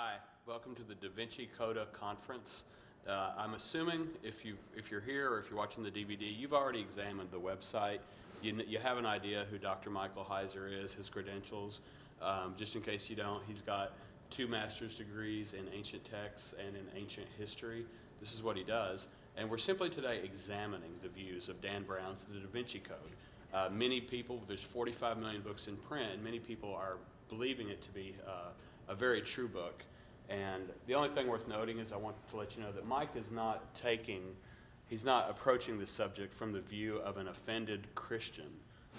Hi, welcome to the DaVinci Coda Conference. I'm assuming if you're here or if you're watching the DVD, you've already examined the website. You have an idea who Dr. Michael Heiser is, his credentials. Just in case you don't, he's got 2 master's degrees in ancient texts and in ancient history. This is what he does. And we're simply today examining the views of Dan Brown's The DaVinci Code. Many people, there's 45 million books in print, and many people are believing it to be a very true book. And the only thing worth noting is I want to let you know that Mike is he's not approaching this subject from the view of an offended Christian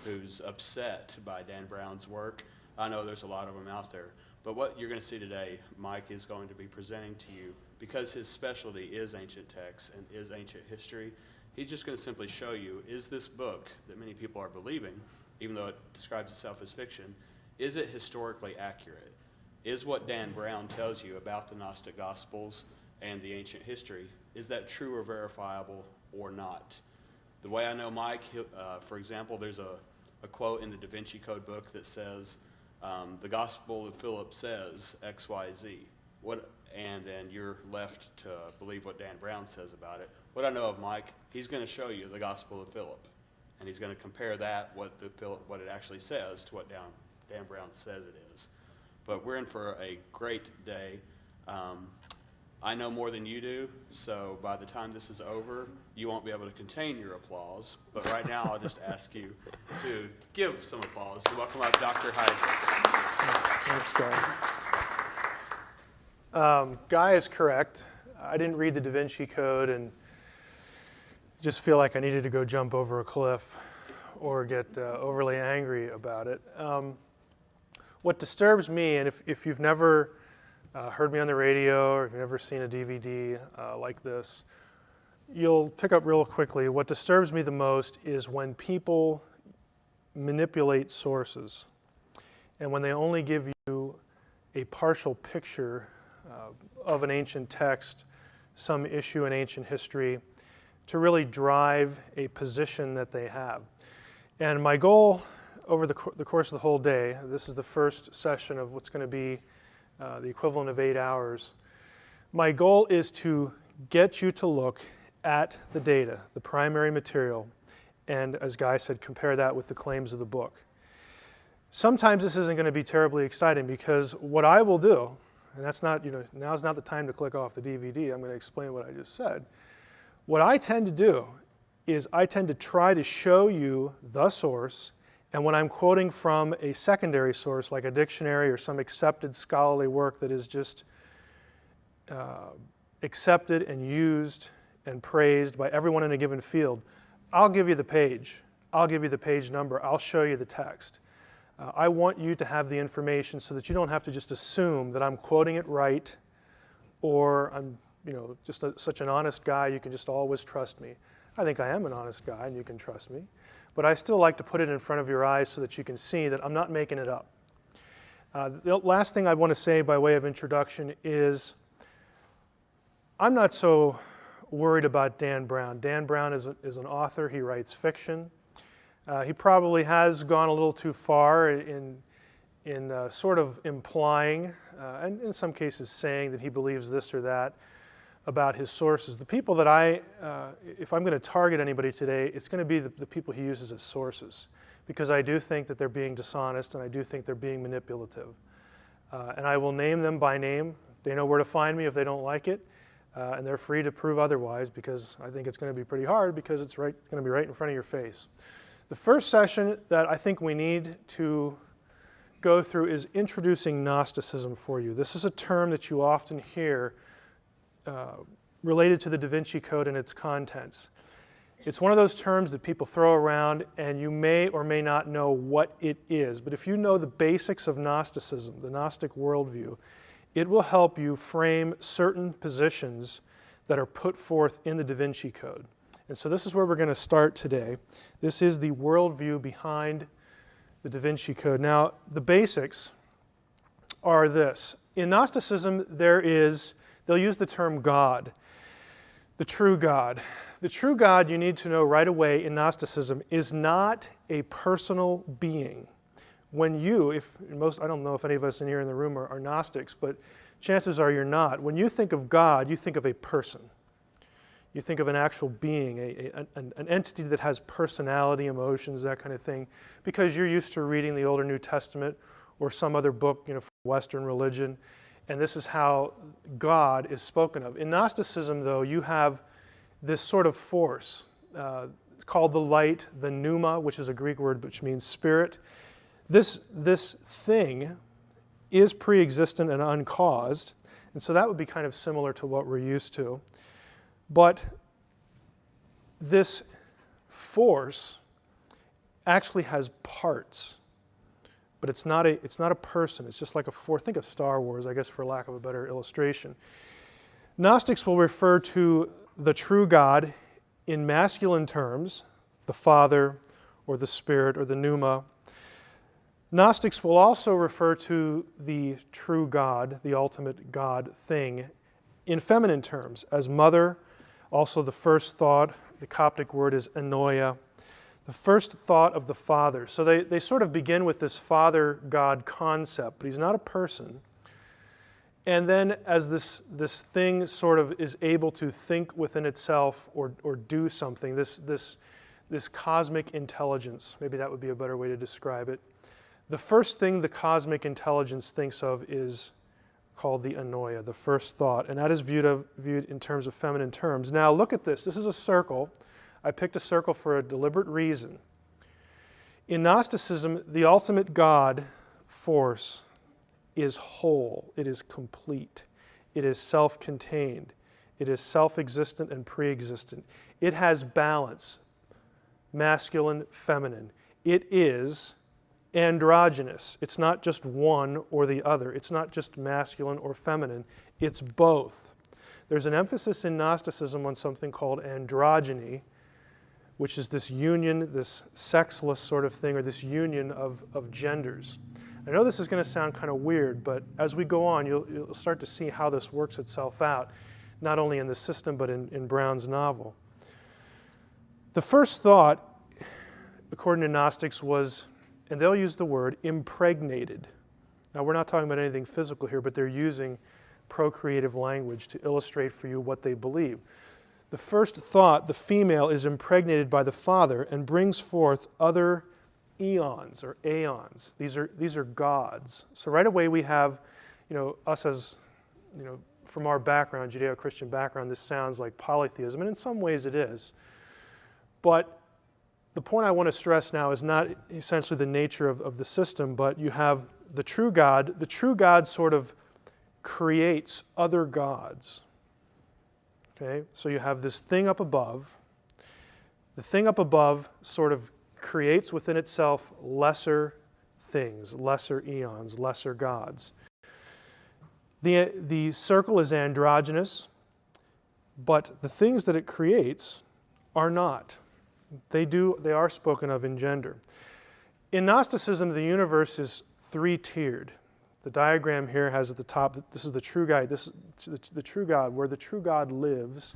who's upset by Dan Brown's work. I know there's a lot of them out there. But what you're going to see today, Mike is going to be presenting to you, because his specialty is ancient texts and is ancient history, he's just going to simply show you, is this book that many people are believing, even though it describes itself as fiction, is it historically accurate? Is what Dan Brown tells you about the Gnostic Gospels and the ancient history, is that true or verifiable or not? The way I know Mike, for example, there's a quote in the DaVinci Code book that says, the Gospel of Philip says X, Y, Z. And then you're left to believe what Dan Brown says about it. What I know of Mike, he's going to show you the Gospel of Philip, and he's going to compare that, what it actually says, to what Dan Brown says it is. But we're in for a great day. I know more than you do, so by the time this is over, you won't be able to contain your applause. But right now, I'll just ask you to give some applause to welcome up Dr. Heiser. Thanks, Guy. Guy is correct. I didn't read the DaVinci Code and just feel like I needed to go jump over a cliff or get overly angry about it. What disturbs me, and if you've never heard me on the radio or if you've never seen a DVD like this, you'll pick up real quickly. What disturbs me the most is when people manipulate sources and when they only give you a partial picture of an ancient text, some issue in ancient history, to really drive a position that they have. And my goal over the course of the whole day, this is the first session of what's going to be the equivalent of 8 hours. My goal is to get you to look at the data, the primary material, and as Guy said, compare that with the claims of the book. Sometimes this isn't going to be terribly exciting, because what I will do, and that's not, now's not the time to click off the DVD, I'm going to explain what I just said. What I tend to do is I tend to try to show you the source, and when I'm quoting from a secondary source like a dictionary or some accepted scholarly work that is just accepted and used and praised by everyone in a given field, I'll give you the page. I'll give you the page number. I'll show you the text. I want you to have the information so that you don't have to just assume that I'm quoting it right, or I'm just such an honest guy, you can just always trust me. I think I am an honest guy and you can trust me. But I still like to put it in front of your eyes so that you can see that I'm not making it up. The last thing I want to say by way of introduction is I'm not so worried about Dan Brown. Dan Brown is an author. He writes fiction. He probably has gone a little too far in sort of implying, and in some cases saying, that he believes this or that about his sources. The people that if I'm going to target anybody today, it's going to be the people he uses as sources, because I do think that they're being dishonest and I do think they're being manipulative. And I will name them by name. They know where to find me if they don't like it, and they're free to prove otherwise, because I think it's going to be pretty hard, because it's going to be right in front of your face. The first session that I think we need to go through is introducing Gnosticism for you. This is a term that you often hear related to the DaVinci Code and its contents. It's one of those terms that people throw around and you may or may not know what it is. But if you know the basics of Gnosticism, the Gnostic worldview, it will help you frame certain positions that are put forth in the DaVinci Code. And so this is where we're going to start today. This is the worldview behind the DaVinci Code. Now, the basics are this. In Gnosticism, they'll use the term God, the true God. The true God, you need to know right away in Gnosticism, is not a personal being. When I don't know if any of us in here in the room are Gnostics, but chances are you're not. When you think of God, you think of a person. You think of an actual being, an entity that has personality, emotions, that kind of thing, because you're used to reading the Old or New Testament or some other book, from Western religion, and this is how God is spoken of. In Gnosticism, though, you have this sort of force called the light, the pneuma, which is a Greek word which means spirit. This thing is pre-existent and uncaused, and so that would be kind of similar to what we're used to. But this force actually has parts, but it's not a person. It's just like a force. Think of Star Wars, I guess, for lack of a better illustration. Gnostics will refer to the true God in masculine terms, the Father or the Spirit or the pneuma. Gnostics will also refer to the true God, the ultimate God thing, in feminine terms, as mother, also the first thought. The Coptic word is anoia, the first thought of the Father. So they sort of begin with this Father-God concept, but he's not a person. And then as this thing sort of is able to think within itself or do something, this cosmic intelligence, maybe that would be a better way to describe it. The first thing the cosmic intelligence thinks of is called the anoia, the first thought, and that is viewed in terms of feminine terms. Now look at this. This is a circle. I picked a circle for a deliberate reason. In Gnosticism, the ultimate God force is whole. It is complete. It is self-contained. It is self-existent and pre-existent. It has balance, masculine, feminine. It is androgynous. It's not just one or the other. It's not just masculine or feminine. It's both. There's an emphasis in Gnosticism on something called androgyny, which is this union, this sexless sort of thing, or this union of genders. I know this is going to sound kind of weird, but as we go on, you'll start to see how this works itself out, not only in the system, but in Brown's novel. The first thought, according to Gnostics, was, and they'll use the word, impregnated. Now, we're not talking about anything physical here, but they're using procreative language to illustrate for you what they believe. The first thought, the female, is impregnated by the father and brings forth other eons or aeons. These are gods. So right away we have, us as, from our background, Judeo-Christian background, this sounds like polytheism, and in some ways it is. But the point I want to stress now is not essentially the nature of the system, but you have the true God. The true God sort of creates other gods. Okay? So you have this thing up above. The thing up above sort of creates within itself lesser things, lesser eons, lesser gods. The circle is androgynous, but the things that it creates are not. They are spoken of in gender. In Gnosticism, the universe is three-tiered. The diagram here has at the top, this is the true God. This is the true God. Where the true God lives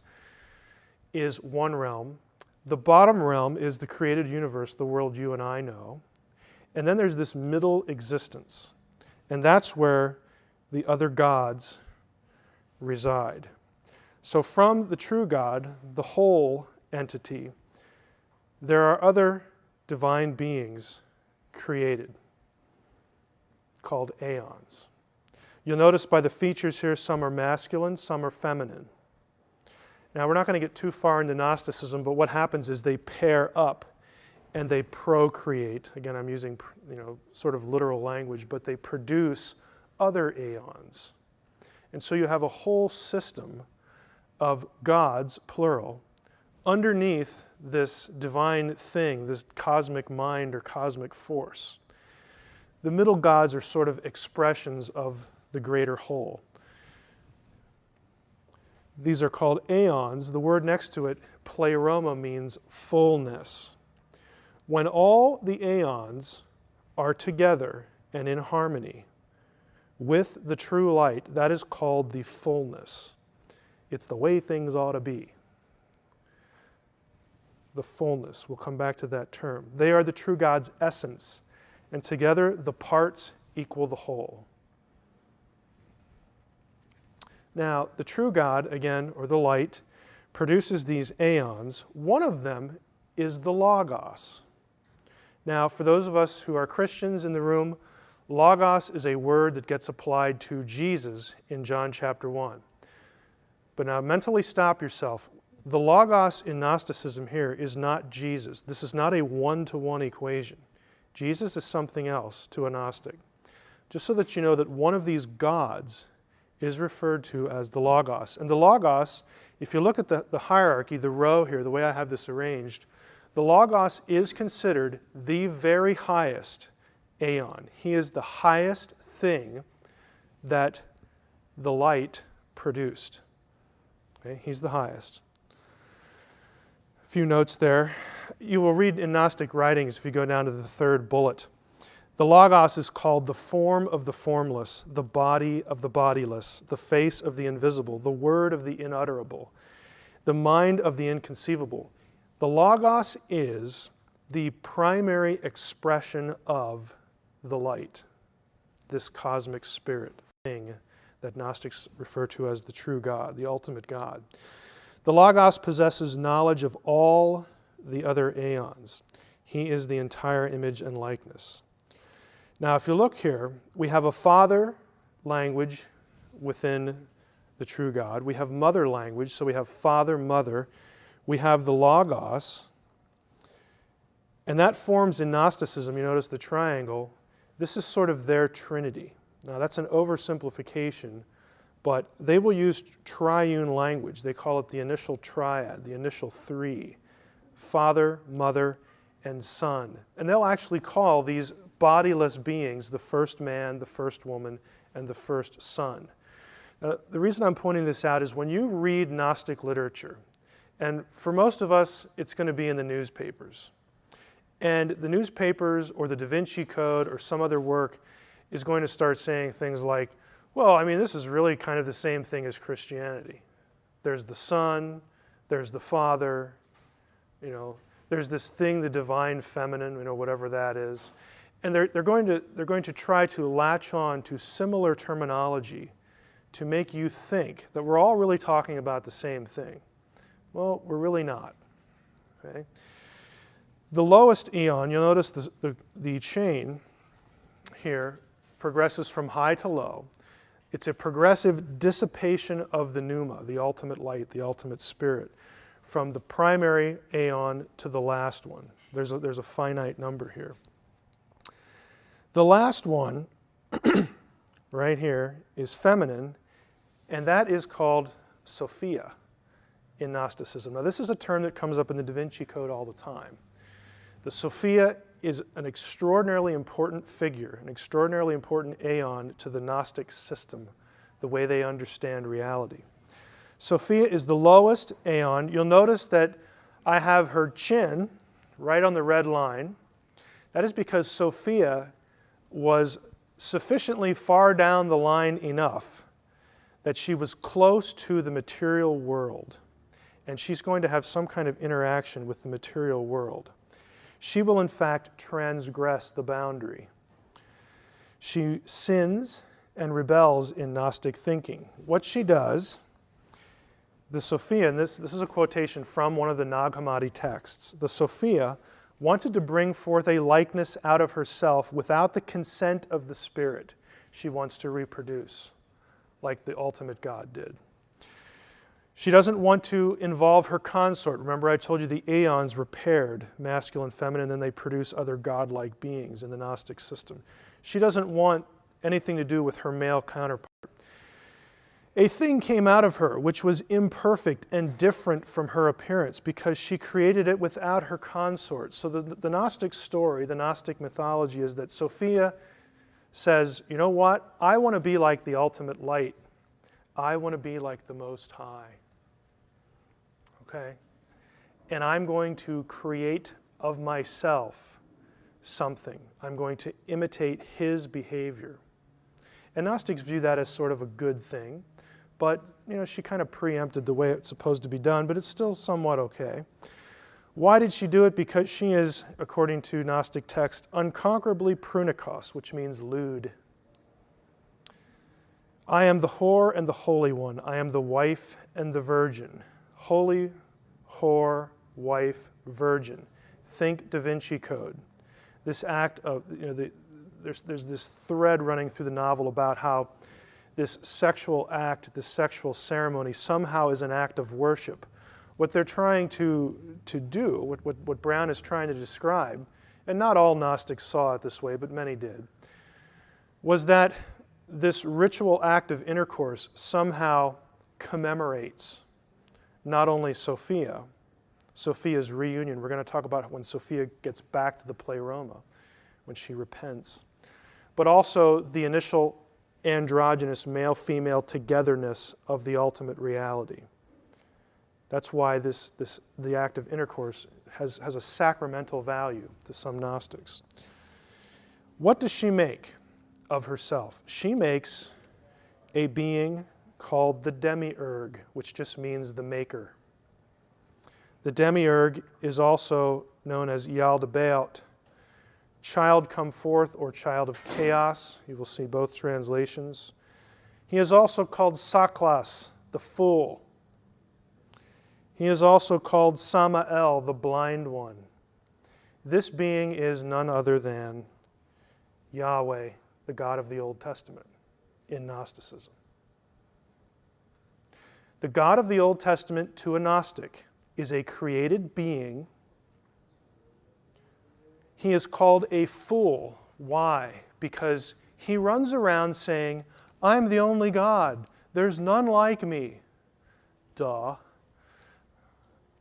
is one realm. The bottom realm is the created universe, the world you and I know. And then there's this middle existence. And that's where the other gods reside. So from the true God, the whole entity, there are other divine beings created called aeons. You'll notice by the features here, some are masculine, some are feminine. Now, we're not going to get too far into Gnosticism, but what happens is they pair up and they procreate. Again, I'm using sort of literal language, but they produce other aeons. And so you have a whole system of gods, plural, underneath this divine thing, this cosmic mind or cosmic force. The middle gods are sort of expressions of the greater whole. These are called aeons. The word next to it, pleroma, means fullness. When all the aeons are together and in harmony with the true light, that is called the fullness. It's the way things ought to be. The fullness. We'll come back to that term. They are the true God's essence, and together the parts equal the whole. Now, the true God, again, or the light, produces these aeons. One of them is the Logos. Now, for those of us who are Christians in the room, Logos is a word that gets applied to Jesus in John chapter 1. But now mentally stop yourself. The Logos in Gnosticism here is not Jesus. This is not a one-to-one equation. Jesus is something else to a Gnostic. Just so that you know that one of these gods is referred to as the Logos. And the Logos, if you look at the hierarchy, the row here, the way I have this arranged, the Logos is considered the very highest aeon. He is the highest thing that the light produced. Okay? He's the highest. A few notes there. You will read in Gnostic writings, if you go down to the third bullet, the Logos is called the form of the formless, the body of the bodiless, the face of the invisible, the word of the inutterable, the mind of the inconceivable. The Logos is the primary expression of the light, this cosmic spirit thing that Gnostics refer to as the true God, the ultimate God. The Logos possesses knowledge of all the other aeons. He is the entire image and likeness. Now, if you look here, we have a father language within the true God. We have mother language, so we have father, mother. We have the Logos, and that forms in Gnosticism, you notice the triangle, this is sort of their trinity. Now, that's an oversimplification, but they will use triune language. They call it the initial triad, the initial three, Father, Mother, and Son. And they'll actually call these bodiless beings the first man, the first woman, and the first son. Now, the reason I'm pointing this out is when you read Gnostic literature, and for most of us, it's going to be in the newspapers. And the newspapers or the DaVinci Code or some other work is going to start saying things like, well, I mean, this is really kind of the same thing as Christianity. There's the Son, there's the Father, there's this thing, the divine feminine, whatever that is. And they're going to try to latch on to similar terminology to make you think that we're all really talking about the same thing. Well, we're really not. Okay? The lowest eon, you'll notice the chain here progresses from high to low. It's a progressive dissipation of the pneuma, the ultimate light, the ultimate spirit, from the primary aeon to the last one. There's a finite number here. The last one, right here, is feminine, and that is called Sophia in Gnosticism. Now, this is a term that comes up in the DaVinci Code all the time. The Sophia is an extraordinarily important figure, an extraordinarily important aeon to the Gnostic system, the way they understand reality. Sophia is the lowest aeon. You'll notice that I have her chin right on the red line. That is because Sophia was sufficiently far down the line enough that she was close to the material world, and she's going to have some kind of interaction with the material world. She will, in fact, transgress the boundary. She sins and rebels in Gnostic thinking. What she does, the Sophia, and this is a quotation from one of the Nag Hammadi texts, the Sophia wanted to bring forth a likeness out of herself without the consent of the spirit. She wants to reproduce, like the ultimate God did. She doesn't want to involve her consort. Remember, I told you the aeons were paired, masculine, feminine, and then they produce other godlike beings in the Gnostic system. She doesn't want anything to do with her male counterpart. A thing came out of her which was imperfect and different from her appearance because she created it without her consort. So the Gnostic story, the Gnostic mythology is that Sophia says, you know what? I want to be like the ultimate light. I want to be like the Most High. Okay? And I'm going to create of myself something. I'm going to imitate his behavior. And Gnostics view that as sort of a good thing. But, she kind of preempted the way it's supposed to be done, but it's still somewhat okay. Why did she do it? Because she is, according to Gnostic text, unconquerably prunikos, which means lewd. I am the whore and the holy one. I am the wife and the virgin. Holy, whore, wife, virgin. Think DaVinci Code. This act of, there's this thread running through the novel about how this sexual act, this sexual ceremony somehow is an act of worship. What they're trying to do, what Brown is trying to describe, and not all Gnostics saw it this way, but many did, was that this ritual act of intercourse somehow commemorates not only Sophia's reunion. We're going to talk about when Sophia gets back to the pleroma, when she repents, but also the initial androgynous male-female togetherness of the ultimate reality. That's why the act of intercourse has a sacramental value to some Gnostics. What does she make of herself? She makes a being called the demiurge, which just means the maker. The demiurge is also known as Yaldabaoth, child come forth or child of chaos. You will see both translations. He is also called Saklas, the fool. He is also called Samael, the blind one. This being is none other than Yahweh, the God of the Old Testament, in Gnosticism. The God of the Old Testament to a Gnostic is a created being. He is called a fool. Why? Because he runs around saying, I'm the only God. There's none like me. Duh.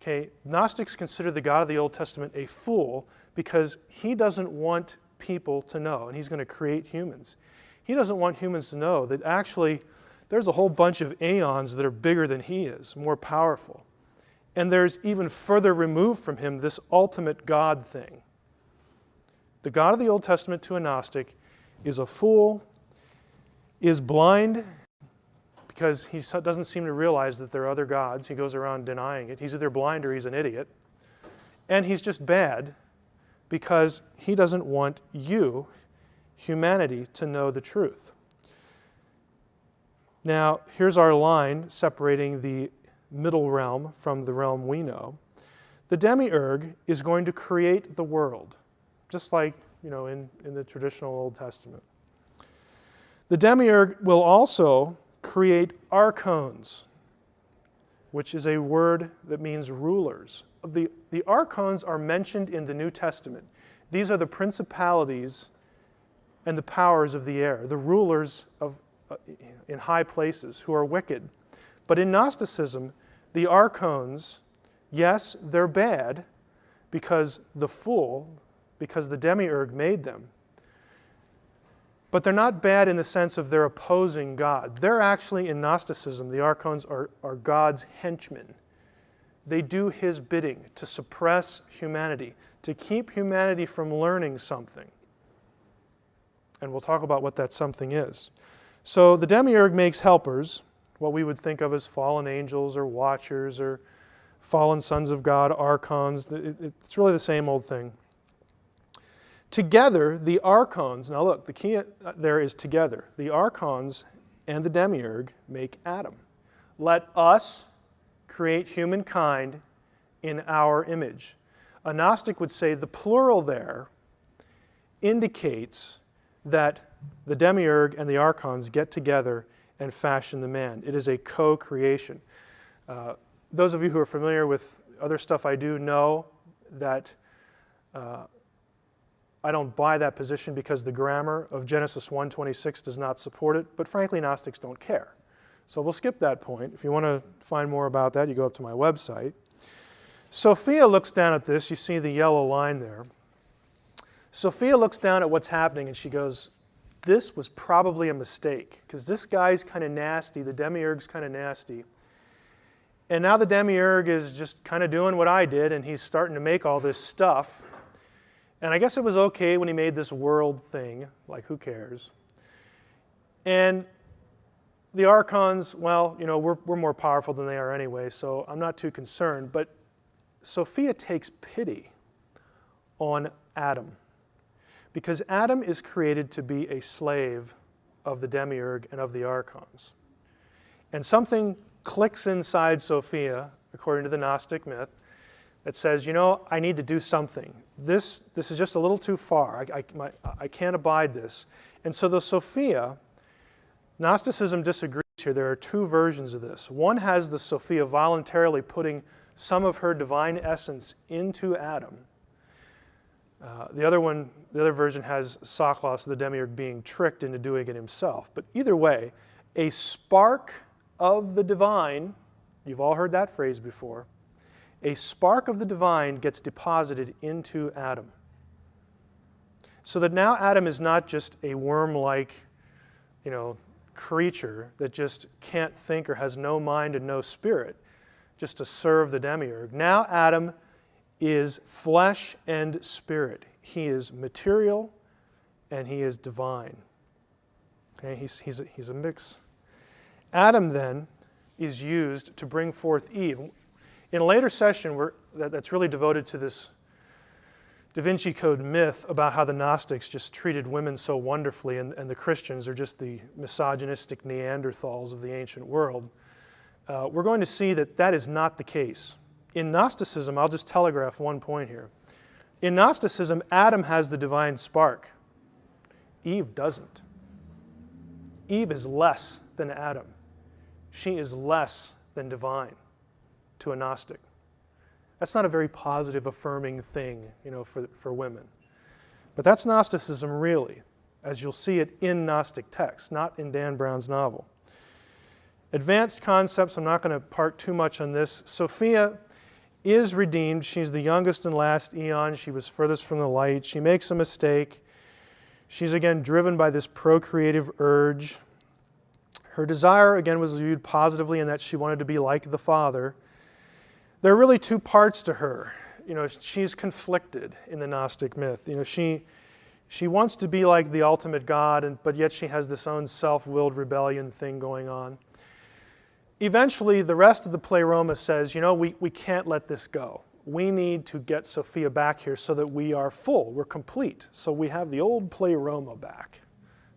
Okay, Gnostics consider the God of the Old Testament a fool because he doesn't want people to know, and he's going to create humans. He doesn't want humans to know that actually there's a whole bunch of aeons that are bigger than he is, more powerful. And there's even further removed from him this ultimate God thing. The God of the Old Testament to a Gnostic is a fool, is blind, because he doesn't seem to realize that there are other gods. He goes around denying it. He's either blind or he's an idiot. And he's just bad because he doesn't want you, humanity, to know the truth. Now, here's our line separating the middle realm from the realm we know. The demiurge is going to create the world, just like in the traditional Old Testament. The demiurge will also create archons, which is a word that means rulers. The archons are mentioned in the New Testament. These are the principalities and the powers of the air, the rulers in high places who are wicked. But in Gnosticism, the archons, yes, they're bad because the demiurge made them. But they're not bad in the sense of they're opposing God. They're actually, in Gnosticism, the archons are God's henchmen. They do his bidding to suppress humanity, to keep humanity from learning something. And we'll talk about what that something is. So the demiurge makes helpers, what we would think of as fallen angels or watchers or fallen sons of God, archons. It's really the same old thing. Together, the archons, now look, the key there is together. The archons and the demiurge make Adam. Let us create humankind in our image. A Gnostic would say the plural there indicates that the demiurge and the archons get together and fashion the man. It is a co-creation. Those of you who are familiar with other stuff I do know that I don't buy that position because the grammar of Genesis 1:26 does not support it, but frankly, Gnostics don't care. So we'll skip that point. If you want to find more about that, you go up to my website. Sophia looks down at this. You see the yellow line there. Sophia looks down at what's happening and she goes, this was probably a mistake because this guy's kind of nasty. The demiurge's kind of nasty. And now the demiurge is just kind of doing what I did and he's starting to make all this stuff. And I guess it was okay when he made this world thing, like who cares? And the archons, well, we're more powerful than they are anyway, so I'm not too concerned. But Sophia takes pity on Adam because Adam is created to be a slave of the demiurge and of the archons. And something clicks inside Sophia, according to the Gnostic myth, that says, you know, I need to do something. This is just a little too far. I can't abide this. And so the Sophia, Gnosticism disagrees here. There are two versions of this. One has the Sophia voluntarily putting some of her divine essence into Adam. The other version has Saklos, the demiurge, being tricked into doing it himself. But either way, a spark of the divine, you've all heard that phrase before, a spark of the divine gets deposited into Adam. So that now Adam is not just a worm-like, creature that just can't think or has no mind and no spirit, just to serve the demiurge. Now Adam is flesh and spirit. He is material and he is divine. Okay, he's a mix. Adam then is used to bring forth Eve. In a later session that's really devoted to this DaVinci Code myth about how the Gnostics just treated women so wonderfully and the Christians are just the misogynistic Neanderthals of the ancient world, we're going to see that that is not the case. In Gnosticism, I'll just telegraph one point here. In Gnosticism, Adam has the divine spark. Eve doesn't. Eve is less than Adam. She is less than divine to a Gnostic. That's not a very positive, affirming thing, for women. But that's Gnosticism really, as you'll see it in Gnostic texts, not in Dan Brown's novel. Advanced concepts, I'm not going to part too much on this. Sophia is redeemed. She's the youngest and last eon. She was furthest from the light. She makes a mistake. She's again driven by this procreative urge. Her desire, again, was viewed positively in that she wanted to be like the Father. There are really two parts to her. She's conflicted in the Gnostic myth. She wants to be like the ultimate God, but yet she has this own self-willed rebellion thing going on. Eventually, the rest of the Pleroma says, we can't let this go. We need to get Sophia back here so that we are full, we're complete. So we have the old Pleroma back,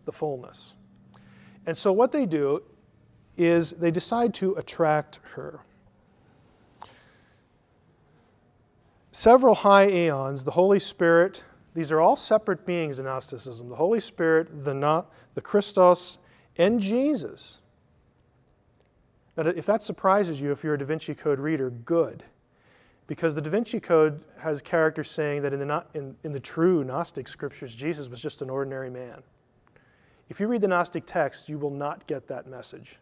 the fullness. And so what they do is they decide to attract her. Several high aeons, the Holy Spirit, these are all separate beings in Gnosticism. The Holy Spirit, the Christos, and Jesus. Now, if that surprises you, if you're a DaVinci Code reader, good. Because the DaVinci Code has characters saying that in the true Gnostic scriptures, Jesus was just an ordinary man. If you read the Gnostic text, you will not get that message.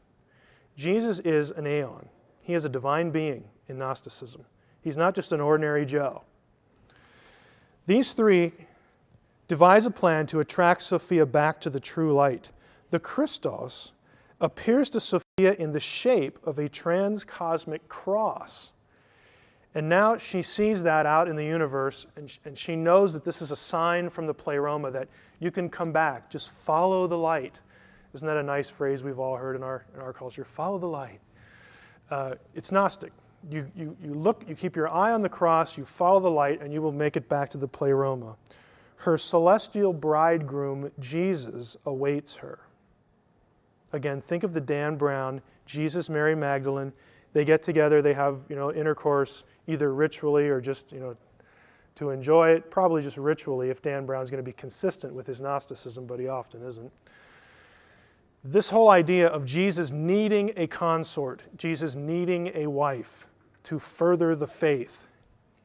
Jesus is an aeon. He is a divine being in Gnosticism. He's not just an ordinary Joe. These three devise a plan to attract Sophia back to the true light. The Christos appears to Sophia in the shape of a transcosmic cross. And now she sees that out in the universe, and she knows that this is a sign from the Pleroma that you can come back, just follow the light. Isn't that a nice phrase we've all heard in our culture? Follow the light. It's Gnostic. You look, you keep your eye on the cross, you follow the light, and you will make it back to the Pleroma. Her celestial bridegroom, Jesus, awaits her. Again, think of the Dan Brown, Jesus, Mary Magdalene. They get together, they have intercourse, either ritually or just to enjoy it. Probably just ritually if Dan Brown's going to be consistent with his Gnosticism, but he often isn't. This whole idea of Jesus needing a consort, Jesus needing a wife to further the faith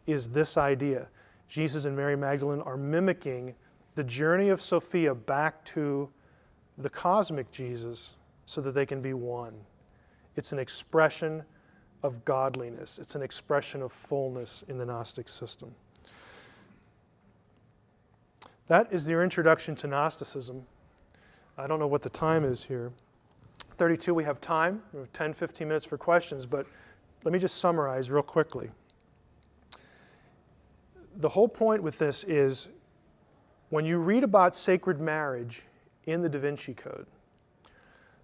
is this idea. Jesus and Mary Magdalene are mimicking the journey of Sophia back to the cosmic Jesus so that they can be one. It's an expression of godliness. It's an expression of fullness in the Gnostic system. That is your introduction to Gnosticism. I don't know what the time is here. 32, we have time. We have 10, 15 minutes for questions, but let me just summarize real quickly. The whole point with this is when you read about sacred marriage in the DaVinci Code,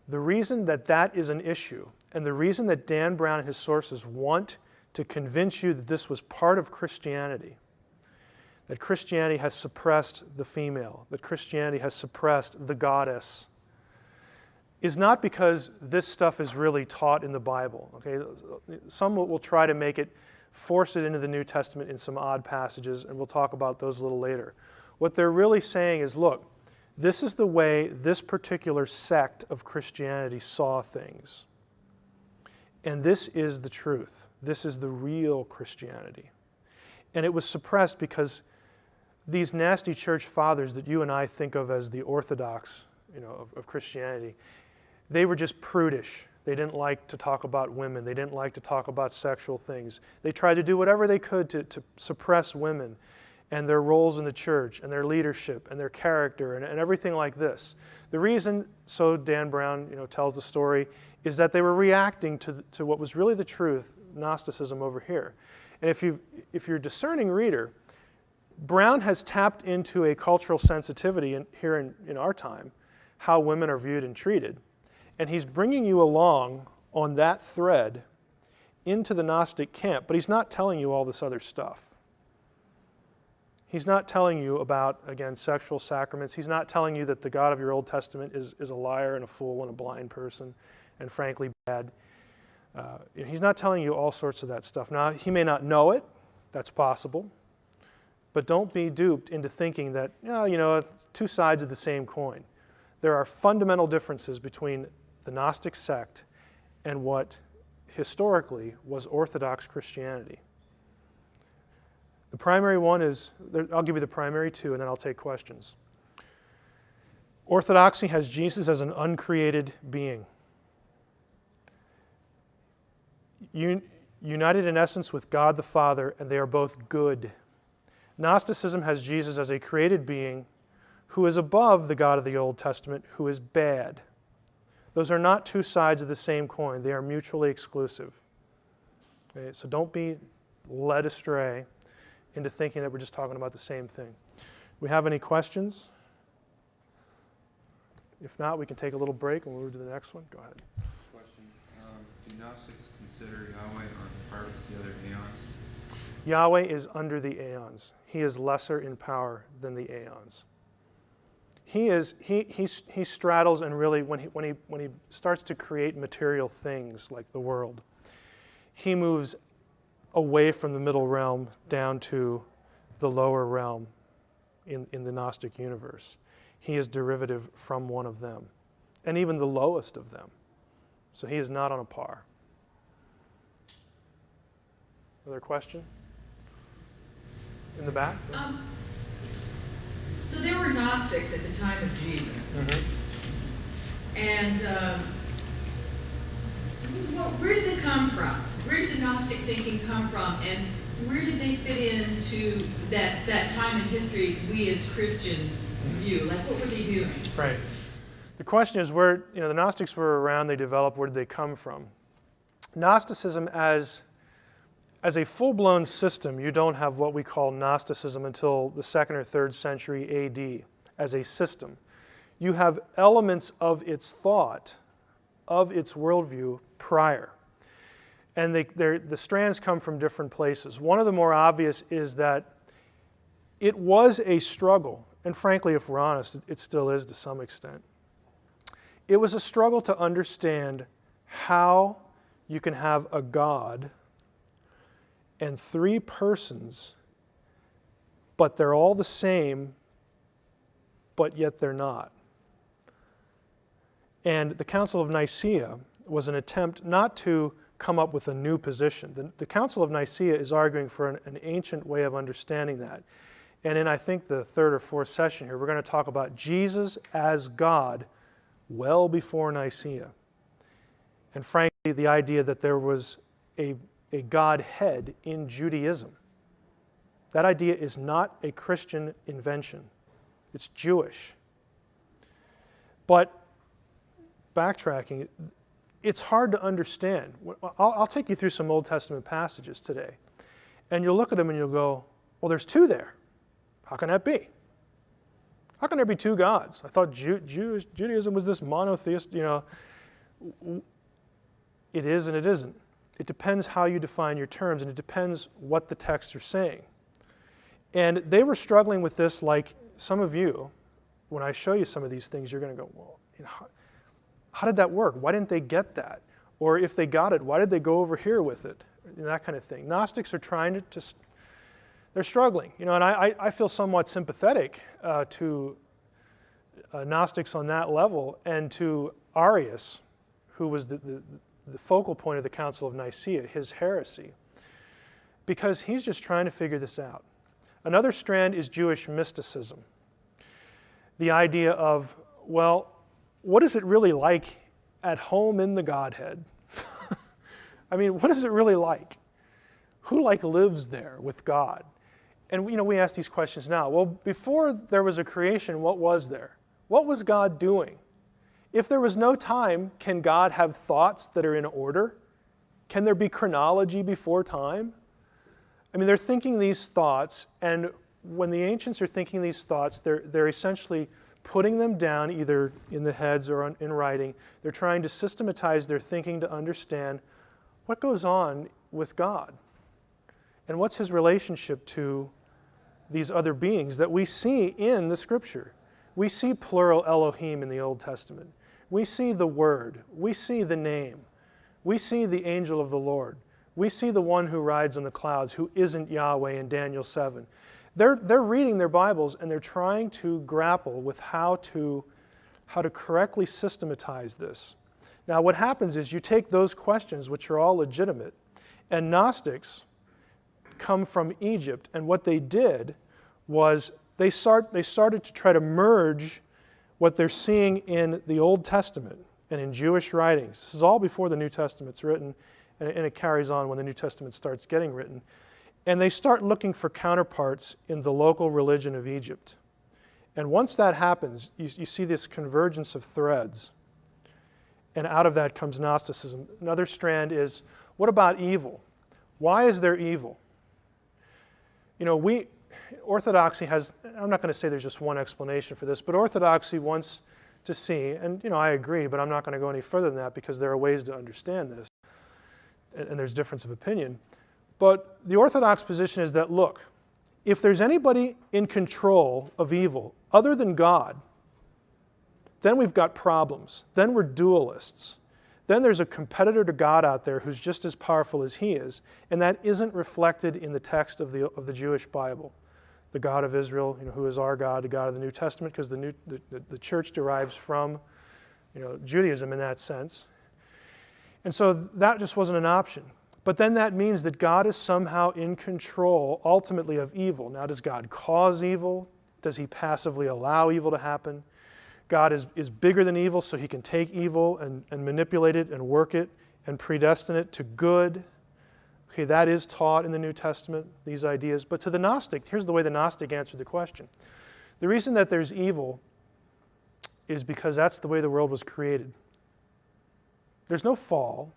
the reason that is an issue and the reason that Dan Brown and his sources want to convince you that this was part of Christianity, that Christianity has suppressed the female, that Christianity has suppressed the goddess, is not because this stuff is really taught in the Bible. Okay, some will try to make it, force it into the New Testament in some odd passages, and we'll talk about those a little later. What they're really saying is, look, this is the way this particular sect of Christianity saw things. And this is the truth. This is the real Christianity. And it was suppressed because these nasty church fathers that you and I think of as the orthodox, of Christianity, they were just prudish. They didn't like to talk about women. They didn't like to talk about sexual things. They tried to do whatever they could to suppress women and their roles in the church and their leadership and their character and everything like this. The reason, so Dan Brown tells the story, is that they were reacting to what was really the truth, Gnosticism over here. And if you're a discerning reader, Brown has tapped into a cultural sensitivity here in our time, how women are viewed and treated. And he's bringing you along on that thread into the Gnostic camp, but he's not telling you all this other stuff. He's not telling you about, again, sexual sacraments. He's not telling you that the God of your Old Testament is a liar and a fool and a blind person and frankly bad. He's not telling you all sorts of that stuff. Now, he may not know it. That's possible. But don't be duped into thinking that, it's two sides of the same coin. There are fundamental differences between the Gnostic sect and what historically was Orthodox Christianity. The primary one is, I'll give you the primary two and then I'll take questions. Orthodoxy has Jesus as an uncreated being. United in essence with God the Father, and they are both good. Gnosticism has Jesus as a created being who is above the God of the Old Testament, who is bad. Those are not two sides of the same coin. They are mutually exclusive. Okay? So don't be led astray into thinking that we're just talking about the same thing. We have any questions? If not, we can take a little break and we'll move to the next one. Go ahead. Question. Do Gnostics consider Yahweh or part of the other aeons? Yahweh is under the aeons. He is lesser in power than the aeons. He straddles, and really when he starts to create material things like the world, he moves away from the middle realm down to the lower realm in the Gnostic universe. He is derivative from one of them, and even the lowest of them. So he is not on a par. Other question? In the back? So there were Gnostics at the time of Jesus. Mm-hmm. And where did they come from? Where did the Gnostic thinking come from? And where did they fit into that time in history we as Christians view? Like, what were they doing? Right. The question is where, the Gnostics were around, they developed, where did they come from? Gnosticism as a full-blown system, you don't have what we call Gnosticism until the 2nd or 3rd century AD as a system. You have elements of its thought, of its worldview prior. And the strands come from different places. One of the more obvious is that it was a struggle, and frankly, if we're honest, it still is to some extent. It was a struggle to understand how you can have a God and 3 persons, but they're all the same, but yet they're not. And the Council of Nicaea was an attempt not to come up with a new position. The Council of Nicaea is arguing for an ancient way of understanding that. And in, I think, the 3rd or 4th session here, we're going to talk about Jesus as God well before Nicaea. And frankly, the idea that there was a Godhead in Judaism. That idea is not a Christian invention. It's Jewish. But backtracking, it's hard to understand. I'll take you through some Old Testament passages today. And you'll look at them and you'll go, well, there's 2 there. How can that be? How can there be 2 gods? I thought Judaism was this monotheist, It is and it isn't. It depends how you define your terms, and it depends what the texts are saying. And they were struggling with this like some of you. When I show you some of these things, you're going to go, well, how did that work? Why didn't they get that? Or if they got it, why did they go over here with it? That kind of thing. Gnostics are trying to they're struggling. And I feel somewhat sympathetic to Gnostics on that level, and to Arius, who was the focal point of the Council of Nicaea, his heresy, because he's just trying to figure this out. Another strand is Jewish mysticism. The idea of, well, what is it really like at home in the Godhead? I mean, what is it really like? Who lives there with God? And we ask these questions now. Well, before there was a creation, what was there? What was God doing? If there was no time, can God have thoughts that are in order? Can there be chronology before time? I mean, they're thinking these thoughts, and when the ancients are thinking these thoughts, they're essentially putting them down either in the heads or in writing. They're trying to systematize their thinking to understand what goes on with God and what's his relationship to these other beings that we see in the Scripture. We see plural Elohim in the Old Testament. We see the Word. We see the name. We see the angel of the Lord. We see the one who rides on the clouds, who isn't Yahweh in Daniel 7. They're reading their Bibles, and they're trying to grapple with how to correctly systematize this. Now, what happens is you take those questions, which are all legitimate, and Gnostics come from Egypt, and what they did was they started to try to merge what they're seeing in the Old Testament and in Jewish writings. This is all before the New Testament's written, and it carries on when the New Testament starts getting written. And they start looking for counterparts in the local religion of Egypt. And once that happens, you see this convergence of threads. And out of that comes Gnosticism. Another strand is, what about evil? Why is there evil? Orthodoxy has, I'm not going to say there's just one explanation for this, but Orthodoxy wants to see, and I agree, but I'm not going to go any further than that because there are ways to understand this, and there's difference of opinion. But the Orthodox position is that, look, if there's anybody in control of evil other than God, then we've got problems. Then we're dualists. Then there's a competitor to God out there who's just as powerful as he is, and that isn't reflected in the text of the Jewish Bible. The God of Israel, who is our God, the God of the New Testament, because the church derives from Judaism in that sense. And so that just wasn't an option. But then that means that God is somehow in control, ultimately, of evil. Now, does God cause evil? Does he passively allow evil to happen? God is bigger than evil, so he can take evil and manipulate it and work it and predestine it to good. Okay, that is taught in the New Testament, these ideas. But to the Gnostic, here's the way the Gnostic answered the question. The reason that there's evil is because that's the way the world was created. There's no fall.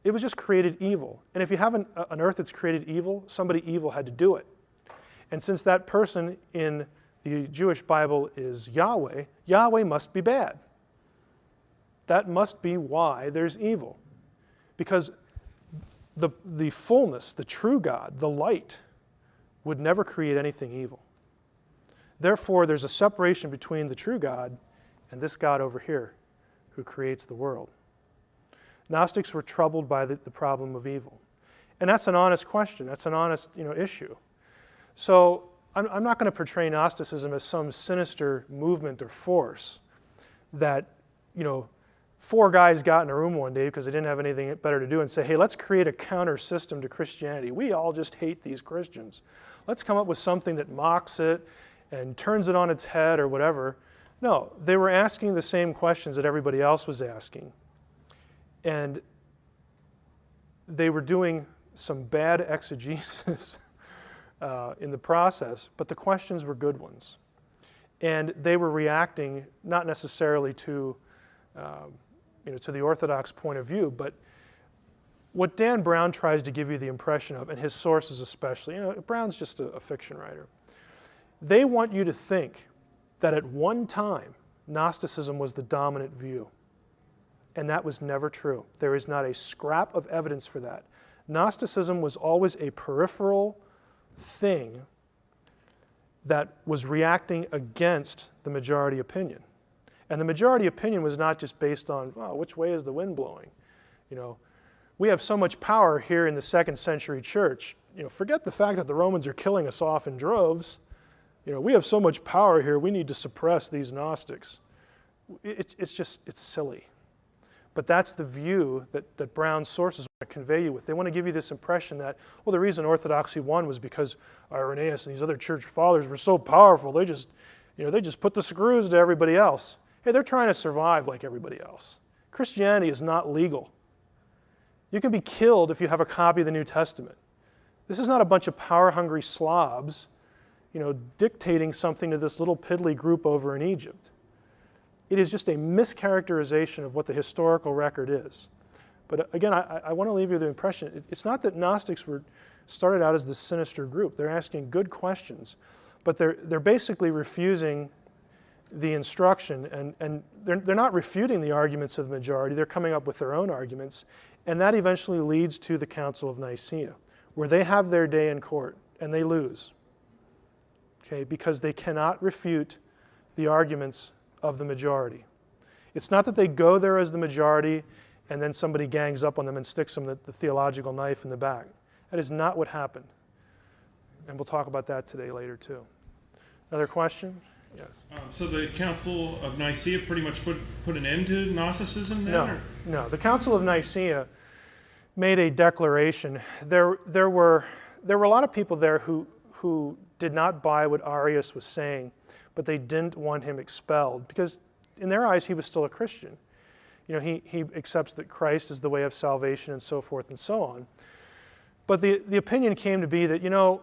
It was just created evil. And if you have an earth that's created evil, somebody evil had to do it. And since that person in the Jewish Bible is Yahweh, Yahweh must be bad. That must be why there's evil. Because the fullness, the true God, the light, would never create anything evil. Therefore, there's a separation between the true God and this God over here who creates the world. Gnostics were troubled by the problem of evil. And that's an honest question. That's an honest issue. So I'm not going to portray Gnosticism as some sinister movement or force that, four guys got in a room one day because they didn't have anything better to do and say, hey, let's create a counter system to Christianity. We all just hate these Christians. Let's come up with something that mocks it and turns it on its head or whatever. No, they were asking the same questions that everybody else was asking. And they were doing some bad exegesis in the process, but the questions were good ones. And they were reacting not necessarily to the Orthodox point of view, but what Dan Brown tries to give you the impression of, and his sources especially, Brown's just a fiction writer, they want you to think that at one time Gnosticism was the dominant view. And that was never true. There is not a scrap of evidence for that. Gnosticism was always a peripheral thing that was reacting against the majority opinion. And the majority opinion was not just based on, well, which way is the wind blowing? We have so much power here in the 2nd century church. Forget the fact that the Romans are killing us off in droves. We have so much power here, we need to suppress these Gnostics. It's silly. But that's the view that Brown's sources want to convey you with. They want to give you this impression that, well, the reason Orthodoxy won was because Irenaeus and these other church fathers were so powerful, they just put the screws to everybody else. Hey, they're trying to survive like everybody else. Christianity is not legal. You can be killed if you have a copy of the New Testament. This is not a bunch of power-hungry slobs, dictating something to this little piddly group over in Egypt. It is just a mischaracterization of what the historical record is. But again, I want to leave you the impression, it's not that Gnostics started out as this sinister group. They're asking good questions, but they're basically refusing the instruction, and they're not refuting the arguments of the majority. They're coming up with their own arguments, and that eventually leads to the Council of Nicaea, where they have their day in court, and they lose, okay, because they cannot refute the arguments of the majority. It's not that they go there as the majority and then somebody gangs up on them and sticks them the theological knife in the back. That is not what happened. And we'll talk about that today later too. Another question? Yes. So the Council of Nicaea pretty much put an end to Gnosticism then? No. The Council of Nicaea made a declaration. There were a lot of people there who did not buy what Arius was saying, but they didn't want him expelled because in their eyes he was still a Christian. He accepts that Christ is the way of salvation and so forth and so on. But the opinion came to be that,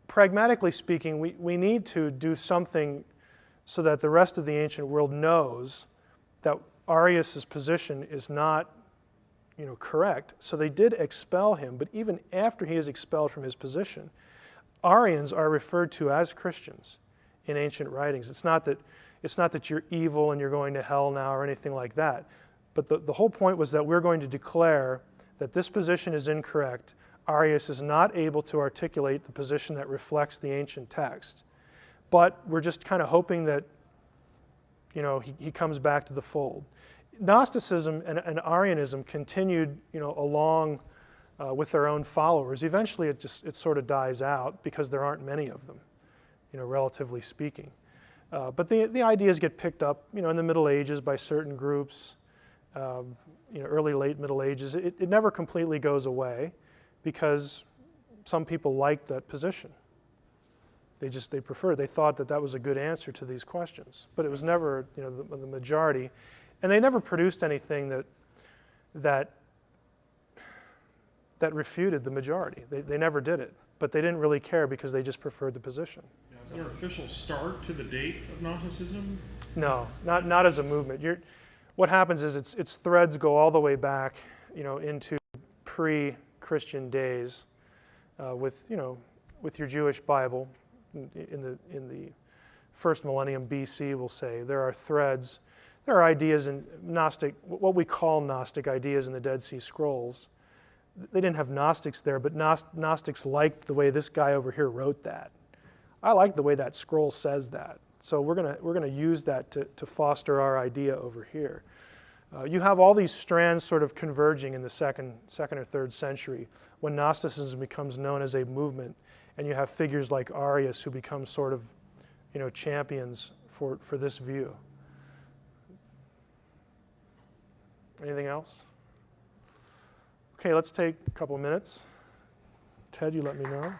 pragmatically speaking, we need to do something so that the rest of the ancient world knows that Arius' position is not, correct. So they did expel him, but even after he is expelled from his position, Arians are referred to as Christians in ancient writings. It's not that you're evil and you're going to hell now or anything like that. But the whole point was that we're going to declare that this position is incorrect. Arius is not able to articulate the position that reflects the ancient text. But we're just kind of hoping that he comes back to the fold. Gnosticism and Arianism continued along with their own followers. Eventually it sort of dies out because there aren't many of them, relatively speaking. But the ideas get picked up, in the Middle Ages by certain groups, early, late Middle Ages. It never completely goes away because some people liked that position. They thought that was a good answer to these questions. But it was never, the majority. And they never produced anything that refuted the majority. They never did it. But they didn't really care because they just preferred the position. Is there an official start to the date of Gnosticism? No, not as a movement. What happens is its threads go all the way back, into pre-Christian days, with your Jewish Bible in the first millennium BC. We'll say there are threads, there are ideas in Gnostic, what we call Gnostic ideas in the Dead Sea Scrolls. They didn't have Gnostics there, but Gnostics liked the way this guy over here wrote that. I like the way that scroll says that. So we're gonna use that to foster our idea over here. You have all these strands sort of converging in the second or third century when Gnosticism becomes known as a movement, and you have figures like Arius who become sort of, champions for this view. Anything else? Okay, let's take a couple minutes. Ted, you let me know.